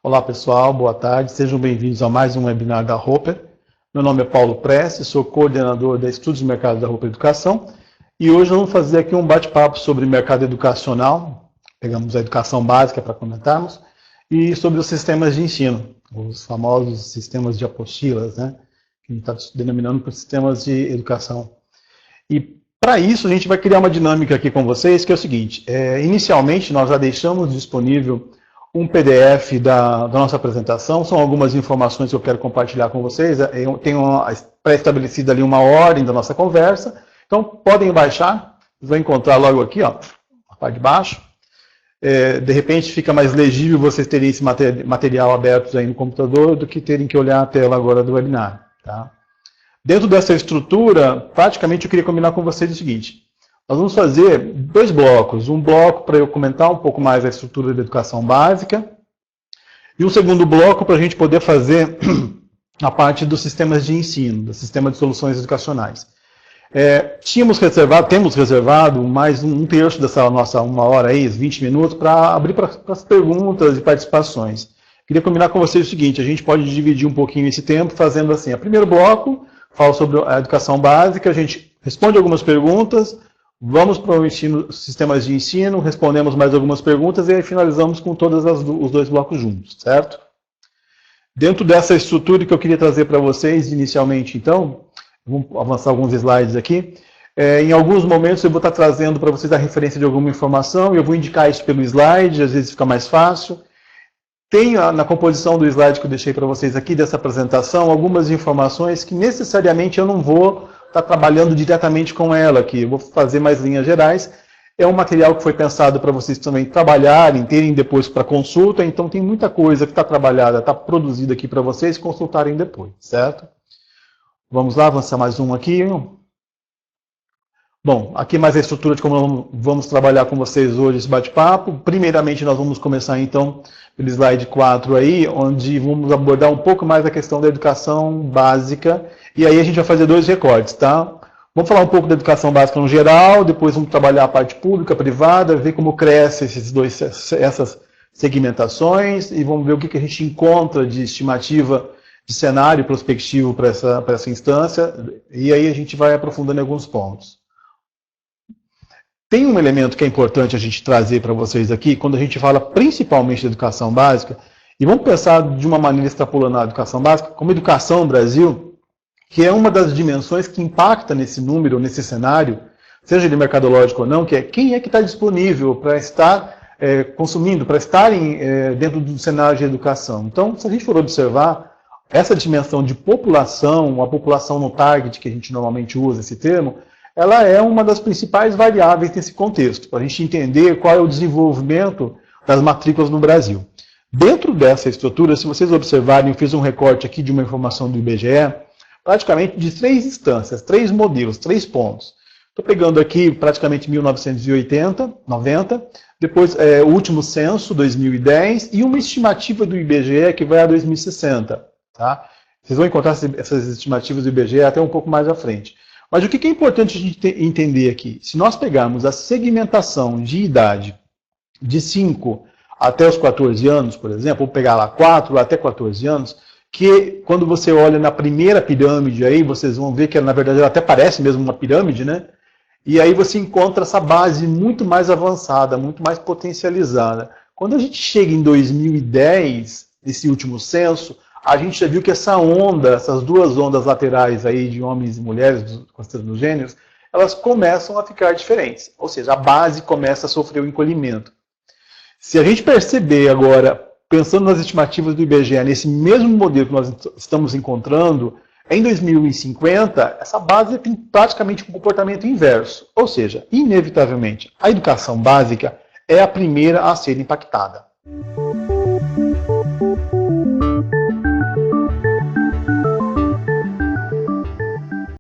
Olá pessoal, boa tarde, sejam bem-vindos a mais um webinar da Roper. Meu nome é Paulo Prestes, sou coordenador da Estudos de Mercado da Roper Educação e hoje vamos fazer aqui um bate-papo sobre mercado educacional, pegamos a educação básica para comentarmos, e sobre os sistemas de ensino, os famosos sistemas de apostilas, né, que a gente está denominando por sistemas de educação. E para isso a gente vai criar uma dinâmica aqui com vocês, que é o seguinte, inicialmente nós já deixamos disponível um PDF da nossa apresentação, são algumas informações que eu quero compartilhar com vocês. Eu tenho pré-estabelecida ali uma ordem da nossa conversa, então podem baixar, vocês vão encontrar logo aqui, ó, na parte de baixo. De repente fica mais legível vocês terem esse material aberto aí no computador do que terem que olhar a tela agora do webinar. Tá? Dentro dessa estrutura, praticamente eu queria combinar com vocês o seguinte. Nós vamos fazer dois blocos. Um bloco para eu comentar um pouco mais a estrutura da educação básica. E um segundo bloco para a gente poder fazer a parte dos sistemas de ensino, do sistema de soluções educacionais. Temos reservado mais um terço dessa nossa 1 hora aí, 20 minutos, para abrir para as perguntas e participações. Queria combinar com vocês o seguinte, a gente pode dividir um pouquinho esse tempo fazendo assim. O primeiro bloco, falo sobre a educação básica, a gente responde algumas perguntas, vamos para o ensino, sistemas de ensino, respondemos mais algumas perguntas e aí finalizamos com todos os dois blocos juntos, certo? Dentro dessa estrutura que eu queria trazer para vocês inicialmente, então, vamos avançar alguns slides aqui. Em alguns momentos eu vou estar trazendo para vocês a referência de alguma informação e eu vou indicar isso pelo slide, às vezes fica mais fácil. Tem na composição do slide que eu deixei para vocês aqui dessa apresentação algumas informações que necessariamente eu não vou estar trabalhando diretamente com ela aqui. Eu vou fazer mais linhas gerais. É um material que foi pensado para vocês também trabalharem, terem depois para consulta, então tem muita coisa que está trabalhada, está produzida aqui para vocês consultarem depois, certo? Vamos lá, avançar mais um aqui. Bom, aqui mais a estrutura de como vamos trabalhar com vocês hoje esse bate-papo. Primeiramente nós vamos começar então pelo slide 4 aí, onde vamos abordar um pouco mais a questão da educação básica. E aí a gente vai fazer dois recortes, tá? Vamos falar um pouco da educação básica no geral, depois vamos trabalhar a parte pública, privada, ver como cresce essas segmentações e vamos ver o que a gente encontra de estimativa de cenário prospectivo para essa instância, e aí a gente vai aprofundando em alguns pontos. Tem um elemento que é importante a gente trazer para vocês aqui, quando a gente fala principalmente de educação básica, e vamos pensar de uma maneira extrapolando a educação básica, como educação no Brasil, que é uma das dimensões que impacta nesse número, nesse cenário, seja ele mercadológico ou não, que é quem é que está disponível para estar consumindo, para estarem dentro do cenário de educação. Então, se a gente for observar, essa dimensão de população, a população no target, que a gente normalmente usa esse termo, ela é uma das principais variáveis nesse contexto, para a gente entender qual é o desenvolvimento das matrículas no Brasil. Dentro dessa estrutura, se vocês observarem, eu fiz um recorte aqui de uma informação do IBGE, praticamente de 3 instâncias, 3 modelos, 3 pontos. Estou pegando aqui praticamente 1980, 90, depois o último censo, 2010, e uma estimativa do IBGE que vai a 2060. Tá? Vocês vão encontrar essas estimativas do IBGE até um pouco mais à frente. Mas o que é importante a gente entender aqui? Se nós pegarmos a segmentação de idade de 5 até os 14 anos, por exemplo, ou pegar lá 4 até 14 anos, que quando você olha na primeira pirâmide aí, vocês vão ver que na verdade ela até parece mesmo uma pirâmide, né? E aí você encontra essa base muito mais avançada, muito mais potencializada. Quando a gente chega em 2010, nesse último censo, a gente já viu que essa onda, essas duas ondas laterais aí de homens e mulheres, considerando os gêneros, elas começam a ficar diferentes. Ou seja, a base começa a sofrer o encolhimento. Se a gente perceber agora, pensando nas estimativas do IBGE, nesse mesmo modelo que nós estamos encontrando, em 2050, essa base tem praticamente um comportamento inverso. Ou seja, inevitavelmente, a educação básica é a primeira a ser impactada.